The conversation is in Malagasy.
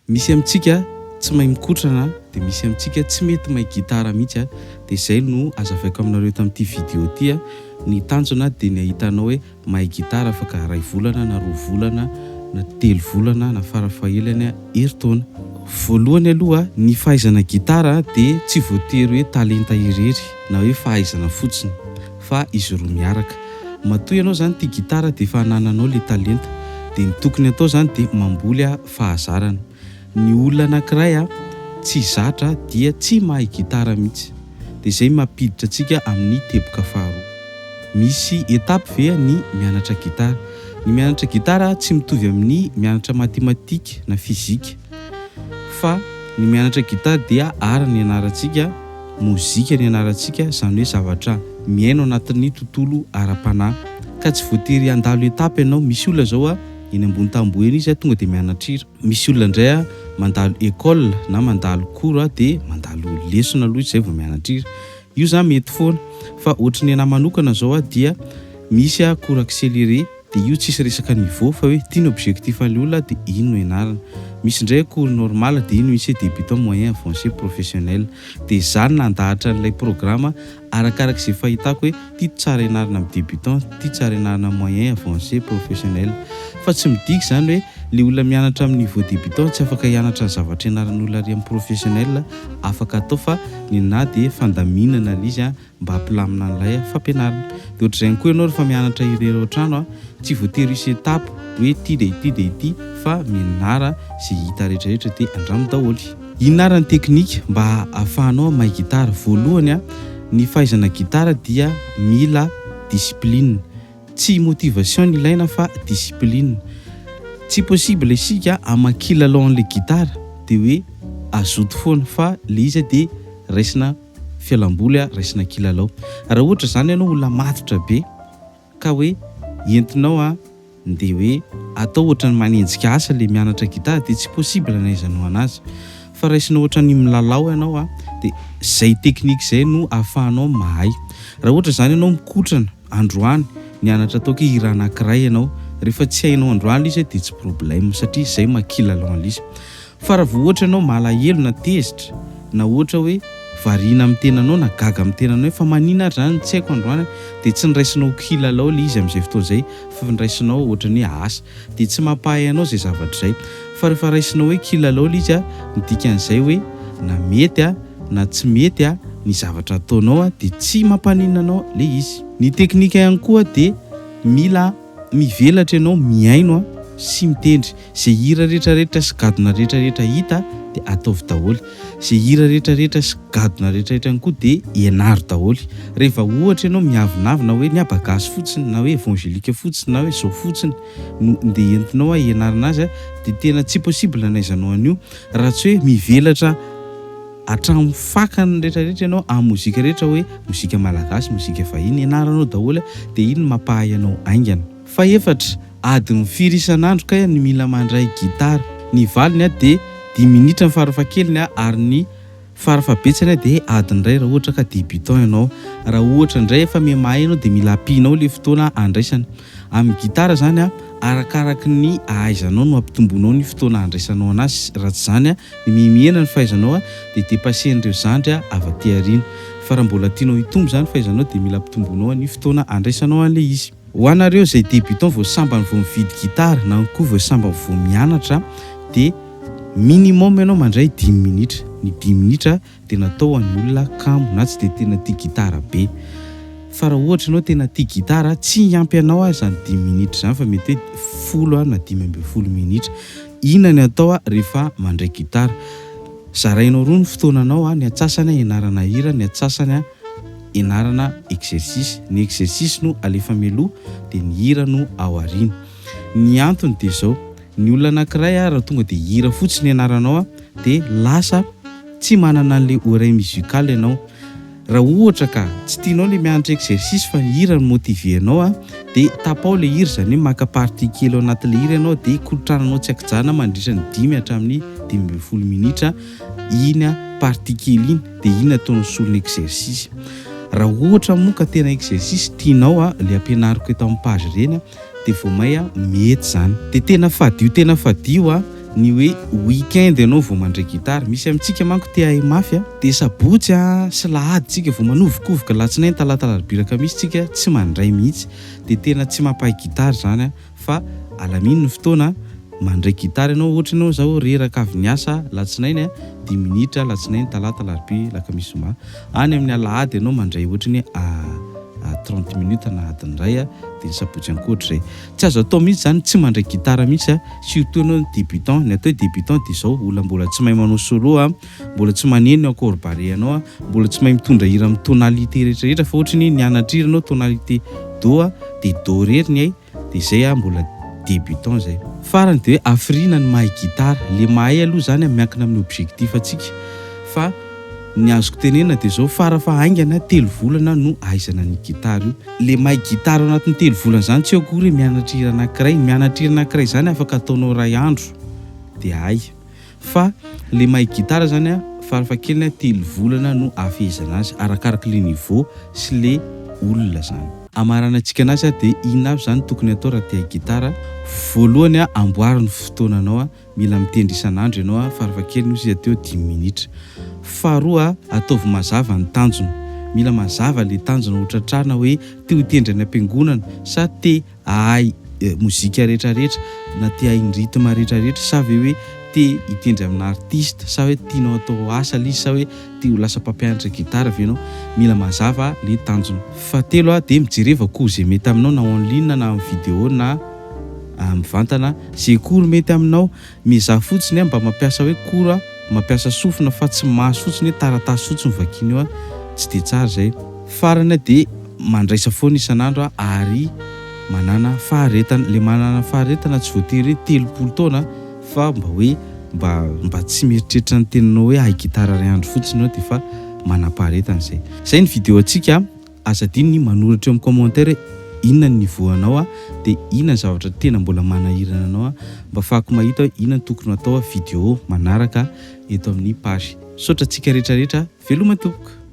Misy amintsika tsy mahay mikotrana dia misy amintsika tsy mety mahay gitara mihitsy a. Dia izay no azavaiko aminareo tamin'ity vidéo ity a. Ny tanjona dia ny ahitanao hoe mahay gitara afaka 2 volana na 2 volana na 3 volana na farafahaelany herintaona. Voalohany aloha ny fahaizana gitara dia tsy voatery hoe talenta irery na hoe fahaizana fotsiny fa izy roa miaraka. Matoa ianao zany tia gitara dia efa hanananao ilay talenta, dia ny tokony atao zany dia mamboly fahazarana. Ny olona anankiray tsy zatra dia tsy mahay gitara mihitsy, dia izay mampiditra antsika amin'ny teboka faharoa. Misy etape ve ny mianatra gitara. Ny mianatra gitara tsy mitovy amin'ny mianatra matematika na fizika, fa ny mianatra gitara dia ara ny anarantsika, mozika ny anarantsika, izany hoe zavatra miaino anatin'ny tontolo ara-panahy, ka tsy voatery handalo etape ianao. Misy olona zao eny ambony tamboho eny izy tonga dia mianatra hira. Misy olona indray mandalo école na mandalo cours dia mandalo lesona aloha izay vao mianatra hira. Io zany mety foana, fa ohatry ny anahy manokana zao dia misy cours accéléré, dia io tsisy resaka niveau fa hoe ity ny objectif an'ilay olona dia ino no ianarana. Misy indray cours normal dia ino misy débutant moyen avancé professionnel, dia izany nandahatra an'ilay programme arakaraka izay fahitako hoe ity tsara ianarana amin'ny débutant, ity tsara ianarana moyen avancé professionnel. Fa tsy midiky zany hoe ilay olona mianatra amin'ny niveau débutant tsy afaka hianatra ny zavatra ianaran'olona ary amin'ny professionnel, afaka atao fa ny na dia fandaminana izy mba hampilamina an'ilay fampianarana. Dia ohatr'izany koa ianao rehefa mianatra hira an-trano tsy voatery isy etape hoe ity dia ity dia ity, fa mianara izay hita rehetrarehetra dia andramo daholo. Inona ary ny teknika mba ahafahanao mahay gitara? Voalohany ny fahaizana gitara dia mila discipline, tsy motivation ny ilaina fa discipline. Tsy possible isika amakilalao an'ilay gitara dia hoe azoto foana, fa ilay izy dia raisina fialamboly, raisina kilalao. Raha ohatra zany ianao olona matotra be ka hoe entinao dia hoe atao ohatra ny manenjika asa ilay mianatra gitara dia tsy possible naizanao anazy, fa raisinao ohatra ny milalao ianao dia izay teknika izay no ahafahanao mahay. Raha ohatra zany ianao mikotrana androany nianatra ataoko hira anankiray ianao, rehefa tsy hainao androany izy dia tsy problème satria izay makilalao an'izy. Fa raha vao ohatra ianao malahelo na tezitra na ohatra hoe variana amin'ny tenanao na gaga amin'ny tenanao fa manina ary zany tsy haiko androany, dia tsy niraisinao kilalao ilay izy amin'izay fotoana izay, fa niraisinao ohatra ny asa, dia tsy mampahay anao izay zavatra izay. Fa rehefa raisinao hoe kilalao ilay izy midika an'izay hoe na mety na tsy mety ny zavatra ataonao dia tsy mampanina anao ilay izy. Ny teknika ihany koa dia mila mivelatra ianao, miaino sy mitendry. Izay hira rehetrarehetra sy gadona rehetrarehetra hita dia ataovy daholo. Izay hira rehetrarehetra sy gadona rehetrarehetra ihany koa dia ianaro daholo. Rehefa ohatra ianao miavinavina hoe ny abakasy fotsiny na hoe évangélika fotsiny na hoe zao fotsiny dia entinao ianarana azy dia tena tsy possible naizanao an'io raha tsy hoe mivelatra hatramin'ny fakany rehetrarehetra ianao amin'ny mozika rehetra, hoe mozika malagasy, mozika vahiny, ianaranao daholo dia iny mampahay anao aingana. Fahaefatra, adiny 4 isan'andro ka ny mila mandray gitara. Ny valiny dia 10 minitra ny farafahakeliny ary ny farafabetsany dia adiny 2 raha ohatra ka débutant ianao. Raha ohatra indray efa miamahay ianao dia mila ampianao ilay fotoana andraisana. Amin'ny gitara zany arakaraky ny ahaizanao no ampitomboinao ny fotoana andraisanao anazy. Raha tsy zany ny mihamiana ny fahaizanao dia dépassen'ireo zandry avy aty aoriana. Fa raha mbola tianao hitombo zany fahaizanao dia mila ampitomboinao ny fotoana andraisanao an'ilay izy. Ho anareo izay débutant vao sambany vao mividy gitara na koa vao sambany vao mianatra dia minimum ianao mandray 10 minitra. Ny 10 minitra dia natao an'ny olona kamo na tsy dia tena tia gitara be. Fa raha ohatra ianao tena tia gitara tsy hiampy anao izany 10 minitra izany, fa mety hoe 10 na 12 minitra. Inona ny atao rehefa mandray gitara? Zarainao roa ny fotoananao, ny atsasany ianarana hira, ny atsasany ianarana exercice. Ny exercice no alefa mialoha dia ny hira no ao aoriana. Ny antony dia izao, ny olona anankiray raha tonga dia hira fotsiny ianaranao dia lasa tsy manana an'ilay oreille musicale ianao. Raha ohatra ka tsy tianao ilay mianatra exercice fa ny hira no motive anao dia tapao ilay hira, izany hoe maka partie kely ao anatin'ilay hira ianao dia korotrananao tsy akijana mandritra ny 10 hatramin'ny 12 minitra iny partie kely iny, dia iny ataonao solona exercice. Raha ohatra moa ka tena exercice tianao ilay ampianariko eto amin'ny page ireny dia vao may mety zany. Dia tena fadio ny hoe weekend ianao vao mandray gitara. Misy amintsika manko tia hay mafy dia sabotsy sy lahady tsika vao manovokovoka latsinainy talata alarobia kamisy tsika tsy mandray mihitsy, dia tena tsy mampahay gitara zany fa alaminy ny fotoana mandray gitara ianao. Ohatra ianao zao reraka avy niasa latsinainy 10 minitra latsinainy talata alarobia lakamisy zoma, any amin'ny alahady ianao mandray ohatra ny 30 minutes na adiny iray dia ny sabotsy ankoatra zay. Tsy azo atao mihitsy zany tsy mandray gitara mihitsy surtout ianao débutant. Ny atao débutant dia zao olona mbola tsy mahay manao solo mbola tsy maneno accord barré anao mbola tsy mahay mitondra hira amin'ny tonalité rehetrarehetra fa ohatra ny nianatra hira anao tonalité do dia do rery ny dia zay mbola débutant zay. Farany dia afrina ny mahay gitara. Le mahay aloha zany miankina amin'ny objectif atsika, fa ny azoko tenena dia zao farafa haingana 3 volana no ahaizana ny gitara io. Le mahay gitara ao anatin'ny 3 volana zany tsy akory mianatra hira anankiray. Mianatra hira anankiray zany afaka ataonao ray andro dia hay, fa le mahay gitara zany farafakeliny 3 volana no afehezana azy arakaraka le niveau sy le olona zany. Amarana antsika anazy dia inona avy zany tokony atao raha tia gitara. Voalohany amboariny fotoananao, mila mitendry isan'andro ianao farafakeliny izy ateo 10 minitra. Faharoa ataovy mazava ny tanjona, mila mazava le tanjona hotratrarina hoe te hitendry any am-piangonana sa te ahay mozika rehetrarehetra na te ahay rythme rehetrarehetra sa ve hoe te hitendry amina artiste sa hoe tianao atao asa izy sa hoe te ho lasa mpampianatra gitara ve ianao. Mila mazava le tanjona. Fahatelo dia mijereva koa zay mety aminao na en ligne na amin'ny vidéo na mivantana zay kory mety aminao. Mizaha fotsiny mba mampiasa hoe kora mampiasa sofina fa tsy maso fotsiny hoe taratasy fotsiny vakiana io tsy dia tsara zay. Farany dia mandraisa foana isan'andro ary manana faharetana. Le manana faharetana tsy voatery 30 taona fa mba hoe mba tsy mieritreritra ny teninao hoe ahay gitara ray andro fotsiny ianao dia fa manam-paharetana zay. Zay ny vidéo antsika. Aza dininy manoratra eo amin'ny commentaire inona ny niveau anao dia inona ny zavatra tena mbola manahirana anao mba afahako mahita inona ny tokony atao vidéo manaraka eto amin'ny page. Saotra antsika rehetrarehetra veloma tompoko.